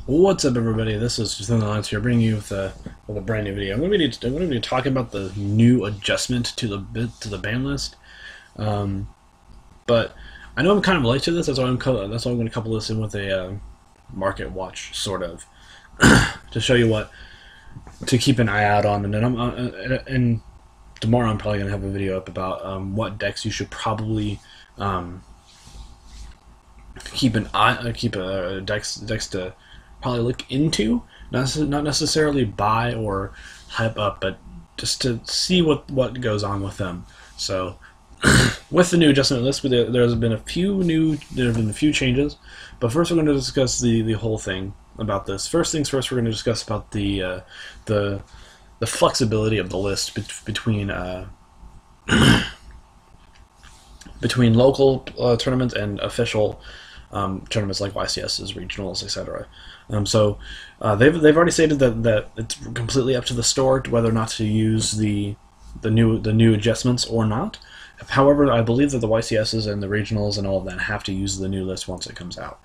What's up, everybody? This is just in the lines here, bringing you with a brand new video. I'm going to be talking about the new adjustment to the ban list. But I know I'm kind of late to this. That's why I'm going to couple this in with a market watch, sort of, to show you what to keep an eye out on. And then and tomorrow I'm probably going to have a video up about what decks you should probably keep decks to probably look into, not necessarily buy or hype up, but just to see what goes on with them. So with the new adjustment list, there's been a few changes, but first we're going to discuss the whole thing about this. First things first, we're going to discuss about the flexibility of the list between between local tournaments and official tournaments like YCSs, regionals, etc. So they've already stated that it's completely up to the store whether or not to use the new adjustments or not. However, I believe that the YCSs and the regionals and all of that have to use the new list once it comes out.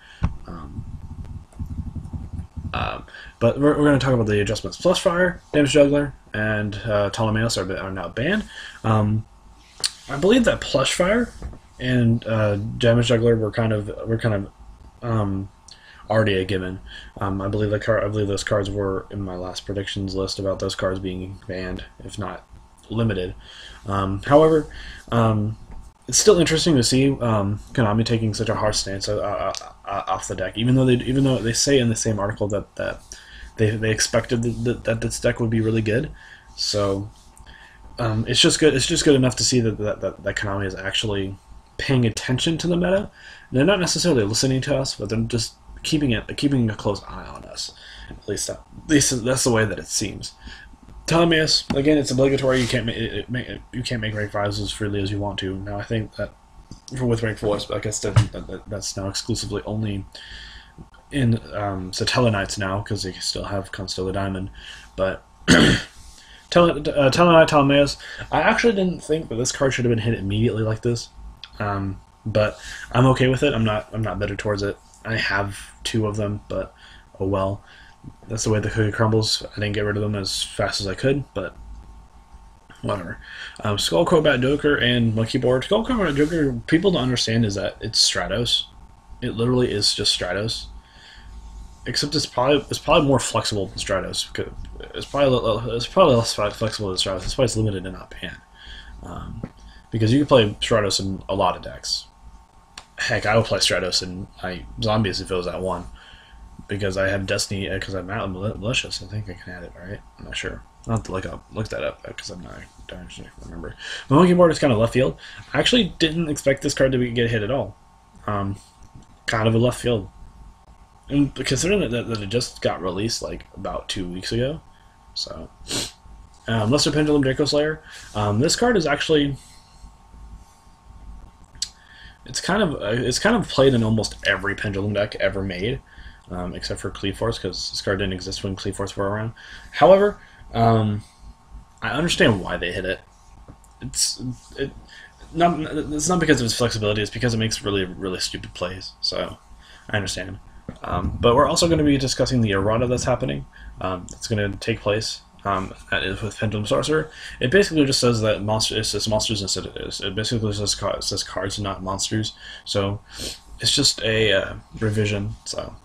But we're going to talk about the adjustments. Flush Fire, Damage Juggler, and Ptolemaeus are now banned. I believe that Plush Fire and Damage Juggler were kind of already a given. I believe those cards were in my last predictions list about those cards being banned, if not limited. However, it's still interesting to see Konami taking such a hard stance off the deck, even though they say in the same article that they expected that this deck would be really good. So it's just good enough to see that Konami is actually paying attention to the meta. They're not necessarily listening to us, but they're just keeping a close eye on us. At least that's the way that it seems. Ptolemaeus, again, it's obligatory. You can't make rank 5s as freely as you want to. Now I think that with rank 4s, I guess that's now exclusively only in Satellarknights now, because they still have Constellar Diamond. But Tellarknight Ptolemaeus, I actually didn't think that this card should have been hit immediately like this. But I'm okay with it. I'm not bitter towards it. I have 2 of them, but oh well. That's the way the cookie crumbles. I didn't get rid of them as fast as I could, but whatever. Skull Crobat Joker and Monkey Board. Skull Crobat Joker, people don't understand is that it's Stratos. It literally is just Stratos. Except it's probably more flexible than Stratos. It's probably less flexible than Stratos. That's why it's limited and not banned. Because you can play Stratos in a lot of decks. Heck, I would play Stratos in my zombies if it was at 1. Because I have Destiny, because I'm out malicious. I think I can add it, right? I'm not sure. I'll have to look that up because I'm not darn sure I remember. The Monkey Board is kind of left field. I actually didn't expect this card to get hit at all. Kind of a left field. And considering that it just got released like about 2 weeks ago. So, Lesser Pendulum Draco Slayer. This card is actually... It's kind of played in almost every Pendulum deck ever made. Except for Cleave Force, because this card didn't exist when Cleave Force were around. However, I understand why they hit it. It's not because of its flexibility. It's because it makes really stupid plays. So I understand. But we're also going to be discussing the errata that's happening. That's going to take place. That is with Pendulum Sorcerer. It basically just says that it says monsters instead of this. It basically says cards, not monsters. So it's just a revision. So.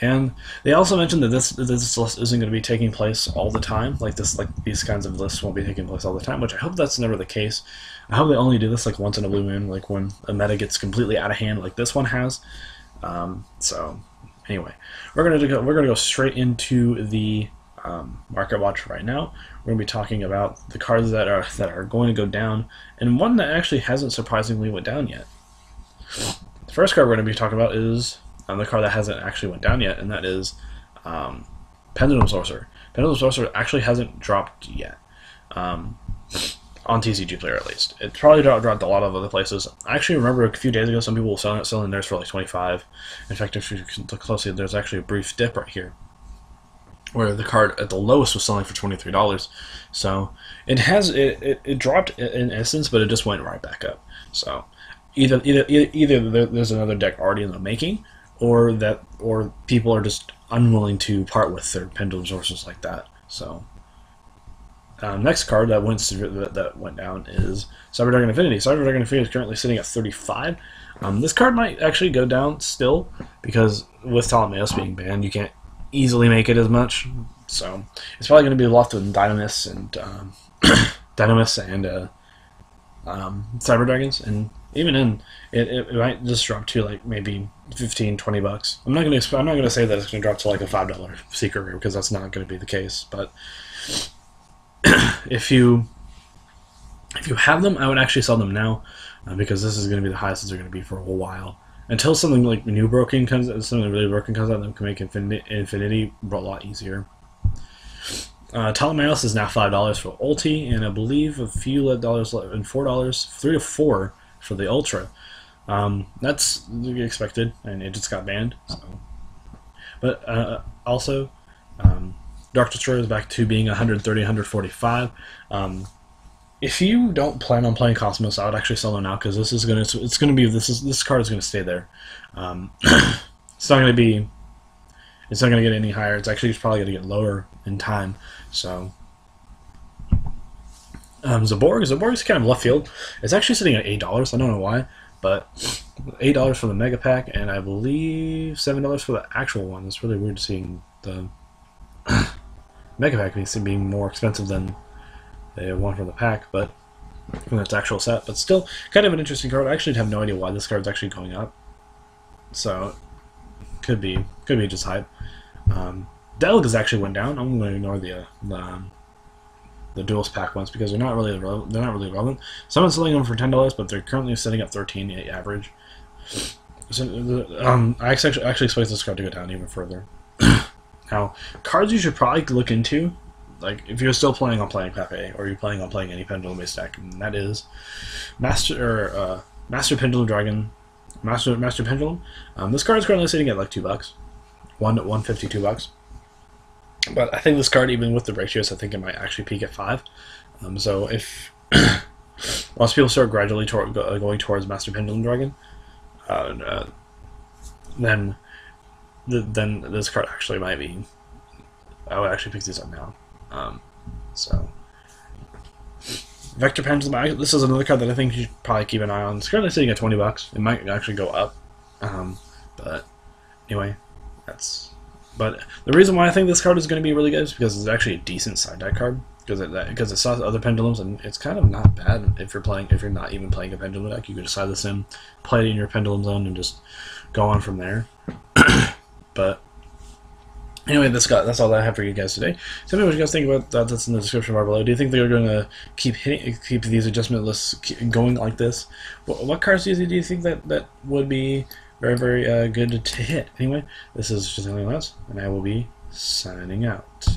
And they also mentioned that this list isn't going to be taking place all the time. These kinds of lists won't be taking place all the time, which I hope that's never the case. I hope they only do this like once in a blue moon, like when a meta gets completely out of hand, like this one has. So anyway, we're gonna go straight into the market watch right now. We're gonna be talking about the cards that are going to go down, and one that actually hasn't surprisingly went down yet. The first card we're going to be talking about is the card that hasn't actually went down yet, and that is Pendulum Sorcerer. Pendulum Sorcerer actually hasn't dropped yet, on TCG Player at least. It probably dropped a lot of other places. I actually remember a few days ago some people were selling theirs for like 25. In fact, if you look closely, there's actually a brief dip right here, where the card at the lowest was selling for $23. So it dropped in essence, but it just went right back up. So either there's another deck already in the making, or people are just unwilling to part with their pendulum sources like that. So next card that went down is Cyber Dragon Infinity. Cyber Dragon Infinity is currently sitting at 35. This card might actually go down still because with Ptolemaeus being banned, you can't easily make it as much. So it's probably going to be left with Dynamis and Cyber Dragons, and even in it might just drop to like maybe $15-20. I'm not gonna say that it's gonna drop to like a $5 secret rare because that's not gonna be the case. But if you have them, I would actually sell them now because this is gonna be the highest they're gonna be for a whole while until something like something really broken comes out that can make Infinity a lot easier. Ptolemaeus is now $5 for ulti, and I believe a few dollars left, and $4, $3 to $4 for the ultra. That's to be expected, and it just got banned. So. But also, Dark Destroyer is back to being 130, 145. If you don't plan on playing Cosmos, I would actually sell them now because this card is gonna stay there. It's not gonna be. It's not going to get any higher. It's actually probably going to get lower in time. So, Zaborg's kind of left field. It's actually sitting at $8. I don't know why, but $8 for the mega pack, and I believe $7 for the actual one. It's really weird seeing the mega pack being more expensive than the one from the pack, but from its actual set. But still, kind of an interesting card. I actually have no idea why this card's actually going up. So. Could be just hype. Delg has actually went down. I'm going to ignore the duels pack ones because they're not really relevant. Someone's selling them for $10, but they're currently sitting at 13 average. So I actually expect this card to go down even further. Now, cards you should probably look into, like if you're still planning on playing Pepe or you're planning on playing any pendulum-based deck, and that is Master Pendulum Dragon. Master Pendulum. This card is currently sitting at like $2, $1.52. But I think this card, even with the ratios, I think it might actually peak at 5. So if once people start gradually going towards Master Pendulum Dragon, then this card actually might be. I would actually pick these up now. So. Vector Pendulum, this is another card that I think you should probably keep an eye on. It's currently sitting at $20. It might actually go up. But anyway, but the reason why I think this card is going to be really good is because it's actually a decent side deck card. Because it saws other pendulums, and it's kind of not bad if you're not even playing a pendulum deck. You could just side this in, play it in your pendulum zone, and just go on from there. But anyway, that's all that I have for you guys today. Tell me what you guys think about that. That's in the description bar below. Do you think they're going to keep these adjustment lists going like this? What cards do you think that would be very, very good to hit? Anyway, this is just Lance, and I will be signing out.